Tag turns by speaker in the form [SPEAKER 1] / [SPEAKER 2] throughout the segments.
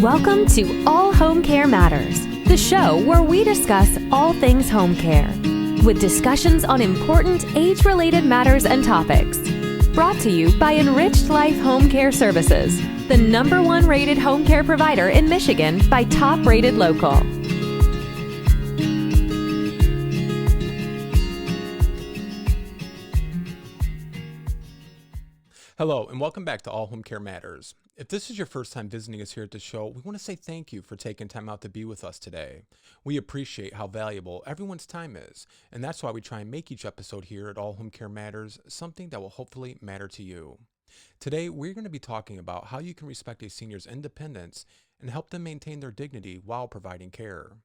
[SPEAKER 1] Welcome to All Home Care Matters, the show where we discuss all things home care, with discussions on important age-related matters and topics. Brought to you by Enriched Life Home Care Services, the #1 rated home care provider in Michigan by Top Rated Local.
[SPEAKER 2] Hello, and welcome back to All Home Care Matters. If this is your first time visiting us here at the show, we want to say thank you for taking time out to be with us today. We appreciate how valuable everyone's time is, and that's why we try and make each episode here at All Home Care Matters something that will hopefully matter to you. Today, we're going to be talking about how you can respect a senior's independence and help them maintain their dignity while providing care.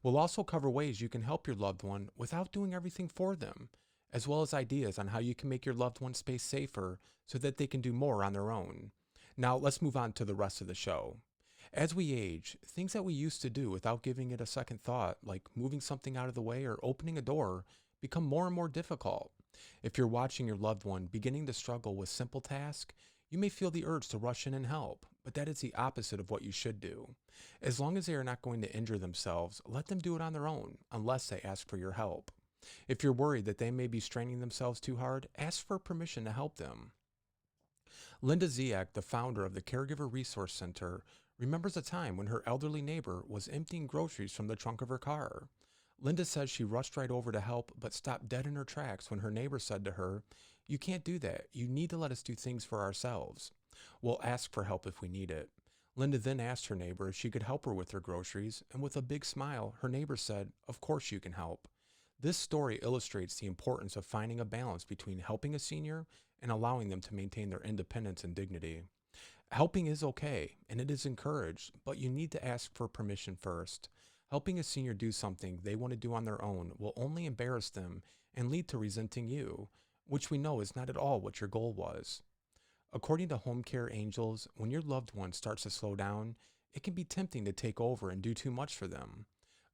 [SPEAKER 2] We'll also cover ways you can help your loved one without doing everything for them, as well as ideas on how you can make your loved one's space safer so that they can do more on their own. Now, let's move on to the rest of the show. As we age, things that we used to do without giving it a second thought, like moving something out of the way or opening a door, become more and more difficult. If you're watching your loved one beginning to struggle with simple tasks, you may feel the urge to rush in and help, but that is the opposite of what you should do. As long as they are not going to injure themselves, let them do it on their own, unless they ask for your help. If you're worried that they may be straining themselves too hard, ask for permission to help them. Linda Ziak, the founder of the Caregiver Resource Center, remembers a time when her elderly neighbor was emptying groceries from the trunk of her car. Linda says she rushed right over to help, but stopped dead in her tracks when her neighbor said to her, "You can't do that. You need to let us do things for ourselves. We'll ask for help if we need it." Linda then asked her neighbor if she could help her with her groceries, and with a big smile, her neighbor said, "Of course you can help." This story illustrates the importance of finding a balance between helping a senior and allowing them to maintain their independence and dignity. Helping is okay, and it is encouraged, but you need to ask for permission first. Helping a senior do something they want to do on their own will only embarrass them and lead to resenting you, which we know is not at all what your goal was. According to Home Care Angels, when your loved one starts to slow down, it can be tempting to take over and do too much for them.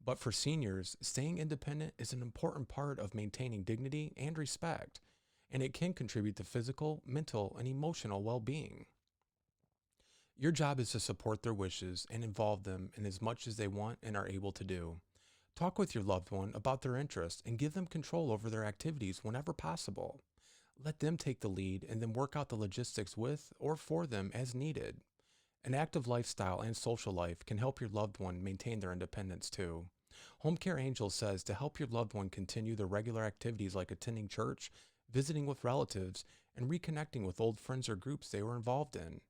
[SPEAKER 2] But for seniors, staying independent is an important part of maintaining dignity and respect, and it can contribute to physical, mental, and emotional well-being. Your job is to support their wishes and involve them in as much as they want and are able to do. Talk with your loved one about their interests and give them control over their activities whenever possible. Let them take the lead and then work out the logistics with or for them as needed. An active lifestyle and social life can help your loved one maintain their independence too. Home Care Angels says to help your loved one continue their regular activities like attending church, visiting with relatives, and reconnecting with old friends or groups they were involved in.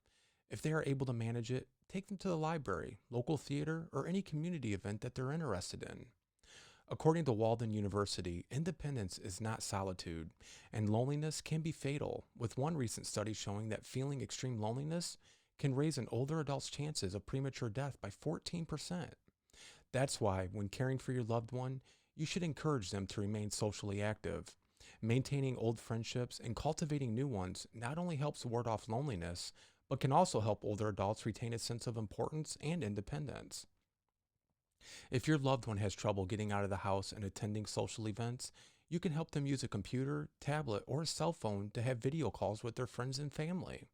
[SPEAKER 2] If they are able to manage it, take them to the library, local theater, or any community event that they're interested in. According to Walden University, independence is not solitude, and loneliness can be fatal, with one recent study showing that feeling extreme loneliness can raise an older adult's chances of premature death by 14%. That's why, when caring for your loved one, you should encourage them to remain socially active. Maintaining old friendships and cultivating new ones not only helps ward off loneliness, but can also help older adults retain a sense of importance and independence. If your loved one has trouble getting out of the house and attending social events, you can help them use a computer, tablet, or a cell phone to have video calls with their friends and family.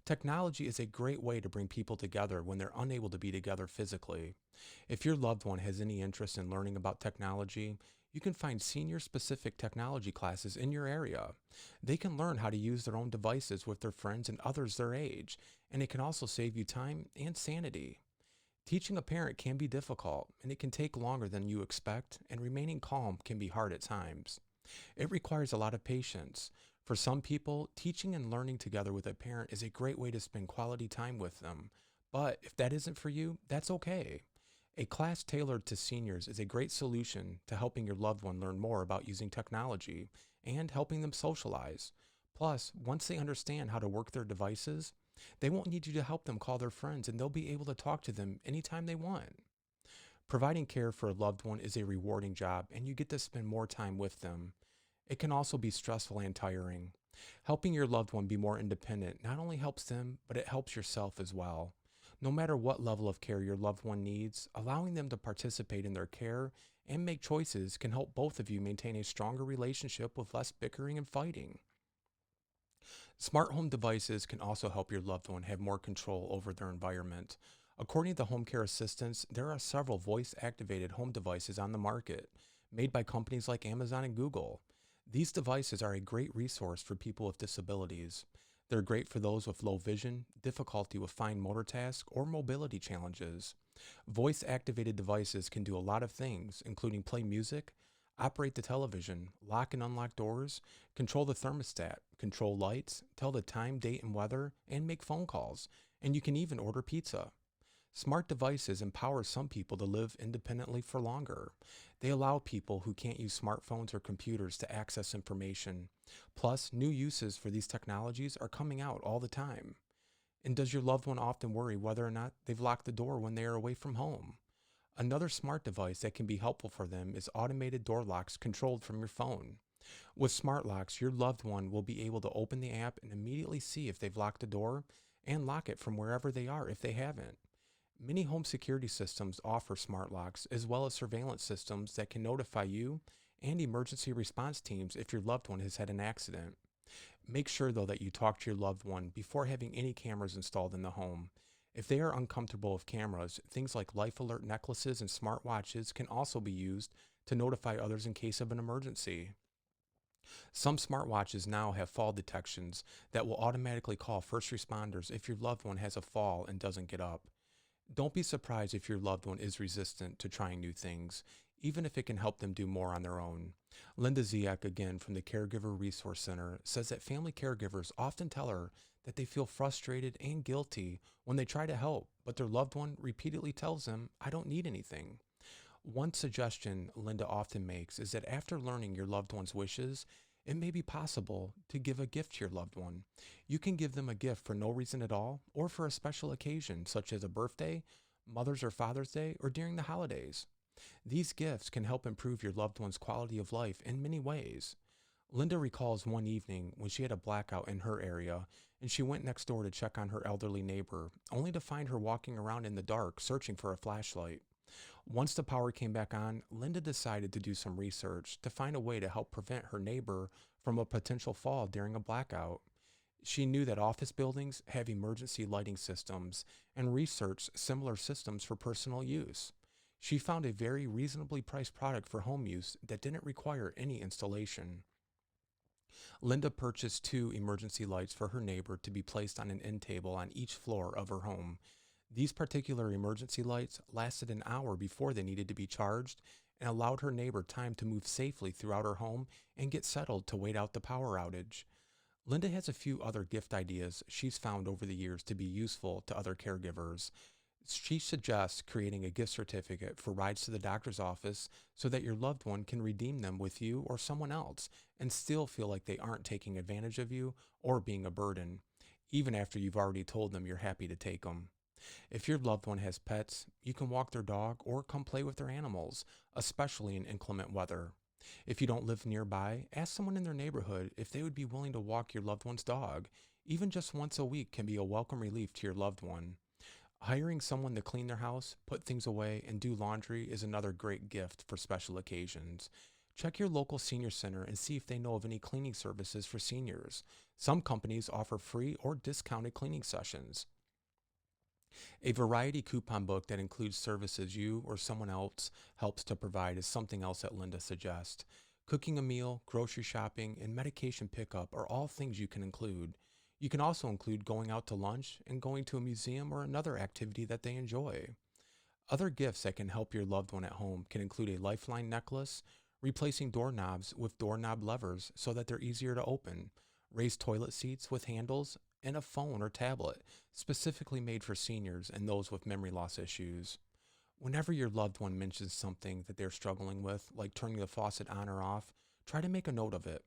[SPEAKER 2] Technology is a great way to bring people together when they're unable to be together physically. If your loved one has any interest in learning about technology, you can find senior-specific technology classes in your area. They can learn how to use their own devices with their friends and others their age, and it can also save you time and sanity. Teaching a parent can be difficult, and it can take longer than you expect, and remaining calm can be hard at times. It requires a lot of patience. For some people, teaching and learning together with a parent is a great way to spend quality time with them. But if that isn't for you, that's okay. A class tailored to seniors is a great solution to helping your loved one learn more about using technology and helping them socialize. Plus, once they understand how to work their devices, they won't need you to help them call their friends, and they'll be able to talk to them anytime they want. Providing care for a loved one is a rewarding job, and you get to spend more time with them. It can also be stressful and tiring. Helping your loved one be more independent not only helps them, but it helps yourself as well. No matter what level of care your loved one needs, allowing them to participate in their care and make choices can help both of you maintain a stronger relationship with less bickering and fighting. Smart home devices can also help your loved one have more control over their environment. According to Home Care Assistants, there are several voice activated home devices on the market, made by companies like Amazon and Google. These devices are a great resource for people with disabilities. They're great for those with low vision, difficulty with fine motor tasks, or mobility challenges. Voice activated devices can do a lot of things, including play music, operate the television, lock and unlock doors, control the thermostat, control lights, tell the time, date, and weather, and make phone calls. And you can even order pizza. Smart devices empower some people to live independently for longer. They allow people who can't use smartphones or computers to access information. Plus, new uses for these technologies are coming out all the time. And does your loved one often worry whether or not they've locked the door when they are away from home? Another smart device that can be helpful for them is automated door locks controlled from your phone. With smart locks, your loved one will be able to open the app and immediately see if they've locked the door and lock it from wherever they are if they haven't. Many home security systems offer smart locks as well as surveillance systems that can notify you and emergency response teams if your loved one has had an accident. Make sure, though, that you talk to your loved one before having any cameras installed in the home. If they are uncomfortable with cameras, things like life alert necklaces and smartwatches can also be used to notify others in case of an emergency. Some smartwatches now have fall detections that will automatically call first responders if your loved one has a fall and doesn't get up. Don't be surprised if your loved one is resistant to trying new things, even if it can help them do more on their own. Linda Ziak, again from the Caregiver Resource Center, says that family caregivers often tell her that they feel frustrated and guilty when they try to help, but their loved one repeatedly tells them, "I don't need anything." One suggestion Linda often makes is that after learning your loved one's wishes, it may be possible to give a gift to your loved one. You can give them a gift for no reason at all or for a special occasion, such as a birthday, Mother's or Father's Day, or during the holidays. These gifts can help improve your loved one's quality of life in many ways. Linda recalls one evening when she had a blackout in her area and she went next door to check on her elderly neighbor, only to find her walking around in the dark searching for a flashlight. Once the power came back on, Linda decided to do some research to find a way to help prevent her neighbor from a potential fall during a blackout. She knew that office buildings have emergency lighting systems and researched similar systems for personal use. She found a very reasonably priced product for home use that didn't require any installation. Linda purchased 2 emergency lights for her neighbor to be placed on an end table on each floor of her home. These particular emergency lights lasted an hour before they needed to be charged and allowed her neighbor time to move safely throughout her home and get settled to wait out the power outage. Linda has a few other gift ideas she's found over the years to be useful to other caregivers. She suggests creating a gift certificate for rides to the doctor's office so that your loved one can redeem them with you or someone else and still feel like they aren't taking advantage of you or being a burden, even after you've already told them you're happy to take them. If your loved one has pets, you can walk their dog or come play with their animals, especially in inclement weather. If you don't live nearby, ask someone in their neighborhood if they would be willing to walk your loved one's dog. Even just once a week can be a welcome relief to your loved one. Hiring someone to clean their house, put things away, and do laundry is another great gift for special occasions. Check your local senior center and see if they know of any cleaning services for seniors. Some companies offer free or discounted cleaning sessions. A variety coupon book that includes services you or someone else helps to provide is something else that Linda suggests. Cooking a meal, grocery shopping, and medication pickup are all things you can include. You can also include going out to lunch and going to a museum or another activity that they enjoy. Other gifts that can help your loved one at home can include a lifeline necklace, replacing doorknobs with doorknob levers so that they're easier to open, raised toilet seats with handles, and a phone or tablet specifically made for seniors and those with memory loss issues. Whenever your loved one mentions something that they're struggling with, like turning the faucet on or off, try to make a note of it.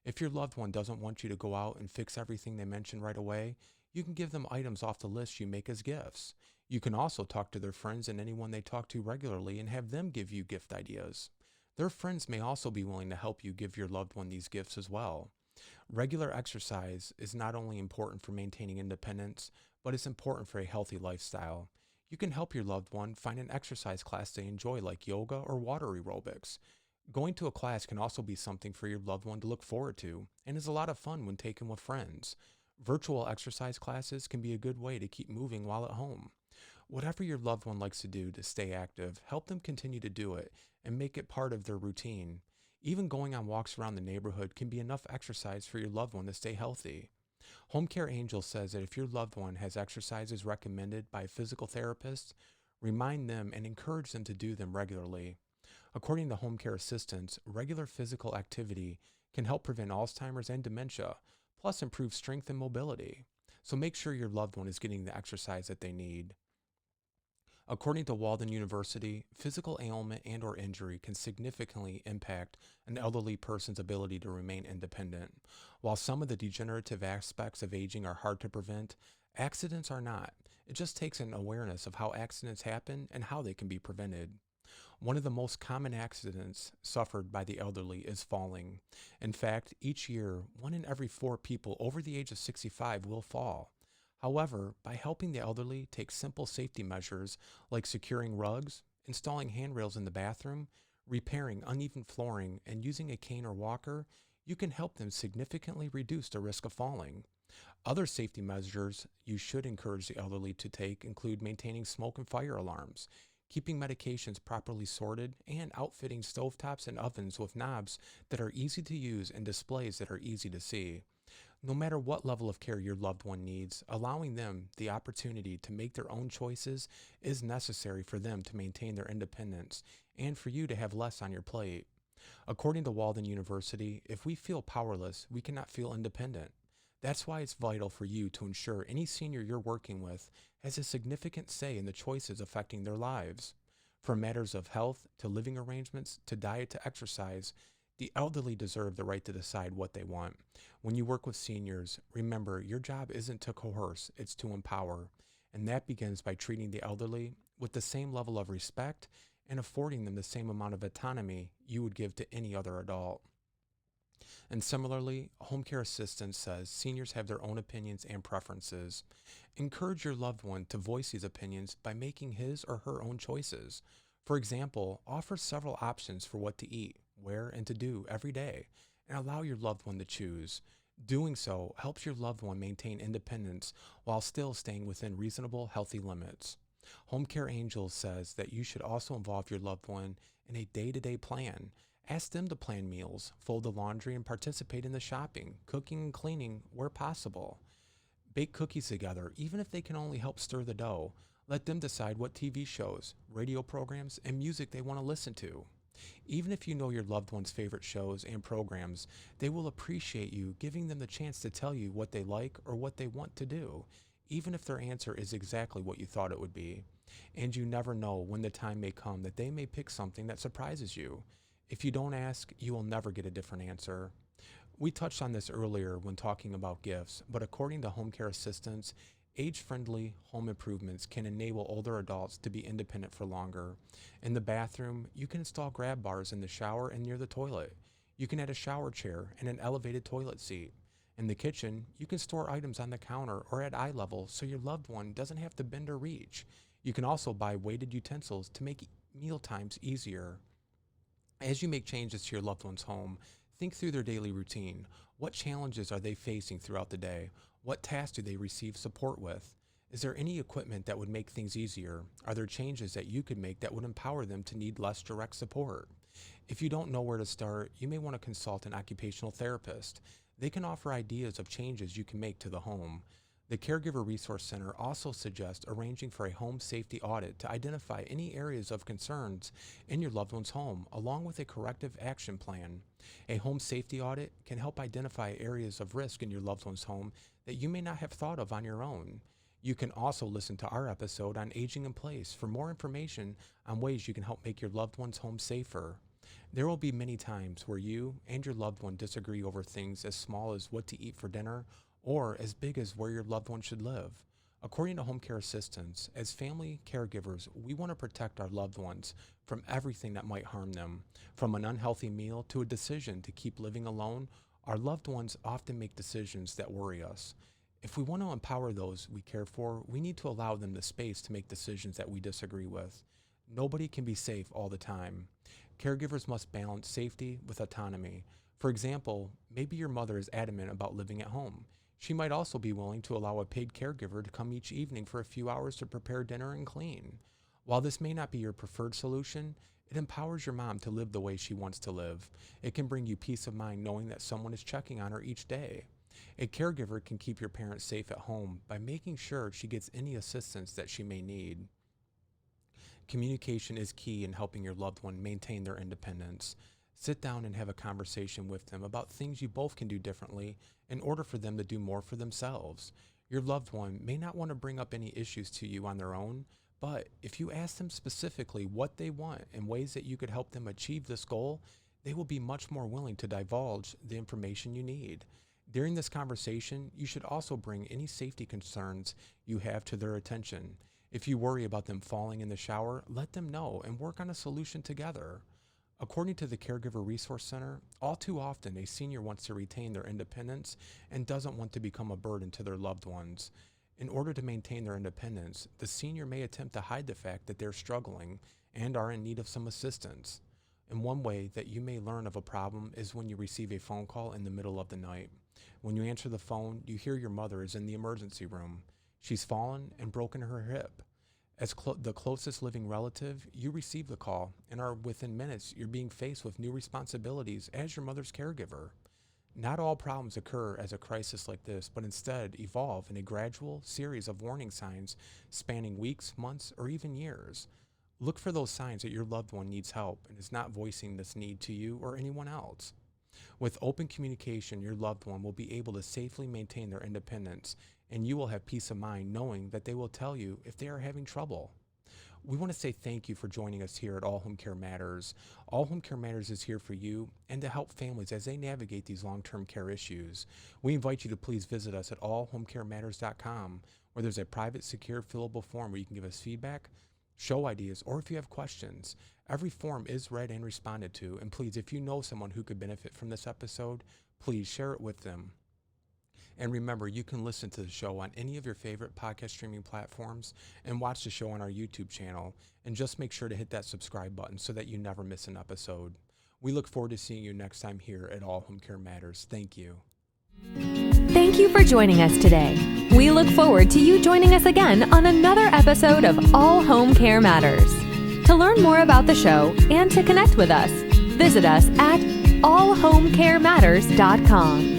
[SPEAKER 2] If your loved one doesn't want you to go out and fix everything they mention right away, you can give them items off the list you make as gifts. You can also talk to their friends and anyone they talk to regularly and have them give you gift ideas. Their friends may also be willing to help you give your loved one these gifts as well. Regular exercise is not only important for maintaining independence, but it's important for a healthy lifestyle. You can help your loved one find an exercise class they enjoy, like yoga or water aerobics. Going to a class can also be something for your loved one to look forward to, and is a lot of fun when taken with friends. Virtual exercise classes can be a good way to keep moving while at home. Whatever your loved one likes to do to stay active, help them continue to do it and make it part of their routine. Even going on walks around the neighborhood can be enough exercise for your loved one to stay healthy. Home Care Angel says that if your loved one has exercises recommended by a physical therapist, remind them and encourage them to do them regularly. According to home care assistants, regular physical activity can help prevent Alzheimer's and dementia, plus improve strength and mobility. So make sure your loved one is getting the exercise that they need. According to Walden University, physical ailment and or injury can significantly impact an elderly person's ability to remain independent. While some of the degenerative aspects of aging are hard to prevent, accidents are not. It just takes an awareness of how accidents happen and how they can be prevented. One of the most common accidents suffered by the elderly is falling. In fact, each year, 1 in every 4 people over the age of 65 will fall. However, by helping the elderly take simple safety measures like securing rugs, installing handrails in the bathroom, repairing uneven flooring, and using a cane or walker, you can help them significantly reduce the risk of falling. Other safety measures you should encourage the elderly to take include maintaining smoke and fire alarms, keeping medications properly sorted, and outfitting stovetops and ovens with knobs that are easy to use and displays that are easy to see. No matter what level of care your loved one needs, allowing them the opportunity to make their own choices is necessary for them to maintain their independence and for you to have less on your plate. According to Walden University, if we feel powerless, we cannot feel independent. That's why it's vital for you to ensure any senior you're working with has a significant say in the choices affecting their lives. From matters of health to living arrangements to diet to exercise, the elderly deserve the right to decide what they want. When you work with seniors, remember your job isn't to coerce, it's to empower. And that begins by treating the elderly with the same level of respect and affording them the same amount of autonomy you would give to any other adult. And similarly, home care assistance says seniors have their own opinions and preferences. Encourage your loved one to voice these opinions by making his or her own choices. For example, offer several options for what to eat, where, and to do every day, and allow your loved one to choose. Doing so helps your loved one maintain independence while still staying within reasonable, healthy limits. Home Care Angels says that you should also involve your loved one in a day-to-day plan. Ask them to plan meals, fold the laundry, and participate in the shopping, cooking, and cleaning where possible. Bake cookies together, even if they can only help stir the dough. Let them decide what TV shows, radio programs, and music they want to listen to. Even if you know your loved one's favorite shows and programs, they will appreciate you giving them the chance to tell you what they like or what they want to do, even if their answer is exactly what you thought it would be. And you never know when the time may come that they may pick something that surprises you. If you don't ask, you will never get a different answer. We touched on this earlier when talking about gifts, but according to home care assistants, age-friendly home improvements can enable older adults to be independent for longer. In the bathroom, you can install grab bars in the shower and near the toilet. You can add a shower chair and an elevated toilet seat. In the kitchen, you can store items on the counter or at eye level so your loved one doesn't have to bend or reach. You can also buy weighted utensils to make meal times easier. As you make changes to your loved one's home, think through their daily routine. What challenges are they facing throughout the day? What tasks do they receive support with? Is there any equipment that would make things easier? Are there changes that you could make that would empower them to need less direct support? If you don't know where to start, you may want to consult an occupational therapist. They can offer ideas of changes you can make to the home. The Caregiver Resource Center also suggests arranging for a home safety audit to identify any areas of concerns in your loved one's home, along with a corrective action plan. A home safety audit can help identify areas of risk in your loved one's home that you may not have thought of on your own. You can also listen to our episode on aging in place for more information on ways you can help make your loved one's home safer. There will be many times where you and your loved one disagree over things as small as what to eat for dinner or as big as where your loved one should live. According to home care assistants, as family caregivers, we want to protect our loved ones from everything that might harm them. From an unhealthy meal to a decision to keep living alone, our loved ones often make decisions that worry us. If we want to empower those we care for, we need to allow them the space to make decisions that we disagree with. Nobody can be safe all the time. Caregivers must balance safety with autonomy. For example, maybe your mother is adamant about living at home. She might also be willing to allow a paid caregiver to come each evening for a few hours to prepare dinner and clean. While this may not be your preferred solution, it empowers your mom to live the way she wants to live. It can bring you peace of mind knowing that someone is checking on her each day. A caregiver can keep your parent safe at home by making sure she gets any assistance that she may need. Communication is key in helping your loved one maintain their independence. Sit down and have a conversation with them about things you both can do differently in order for them to do more for themselves. Your loved one may not want to bring up any issues to you on their own, but if you ask them specifically what they want and ways that you could help them achieve this goal, they will be much more willing to divulge the information you need. During this conversation, you should also bring any safety concerns you have to their attention. If you worry about them falling in the shower, let them know and work on a solution together. According to the Caregiver Resource Center, all too often a senior wants to retain their independence and doesn't want to become a burden to their loved ones. In order to maintain their independence, the senior may attempt to hide the fact that they're struggling and are in need of some assistance. And one way that you may learn of a problem is when you receive a phone call in the middle of the night. When you answer the phone, you hear your mother is in the emergency room. She's fallen and broken her hip. As the closest living relative, you receive the call and are within minutes you're being faced with new responsibilities as your mother's caregiver. Not all problems occur as a crisis like this, but instead evolve in a gradual series of warning signs spanning weeks, months, or even years. Look for those signs that your loved one needs help and is not voicing this need to you or anyone else. With open communication, your loved one will be able to safely maintain their independence, and you will have peace of mind knowing that they will tell you if they are having trouble. We want to say thank you for joining us here at All Home Care Matters. All Home Care Matters is here for you and to help families as they navigate these long-term care issues. We invite you to please visit us at allhomecarematters.com, where there's a private, secure, fillable form where you can give us feedback, show ideas, or if you have questions. Every form is read and responded to, and please, if you know someone who could benefit from this episode, please share it with them. And remember, you can listen to the show on any of your favorite podcast streaming platforms and watch the show on our YouTube channel. And just make sure to hit that subscribe button so that you never miss an episode. We look forward to seeing you next time here at All Home Care Matters. Thank you.
[SPEAKER 1] Thank you for joining us today. We look forward to you joining us again on another episode of All Home Care Matters. To learn more about the show and to connect with us, visit us at allhomecarematters.com.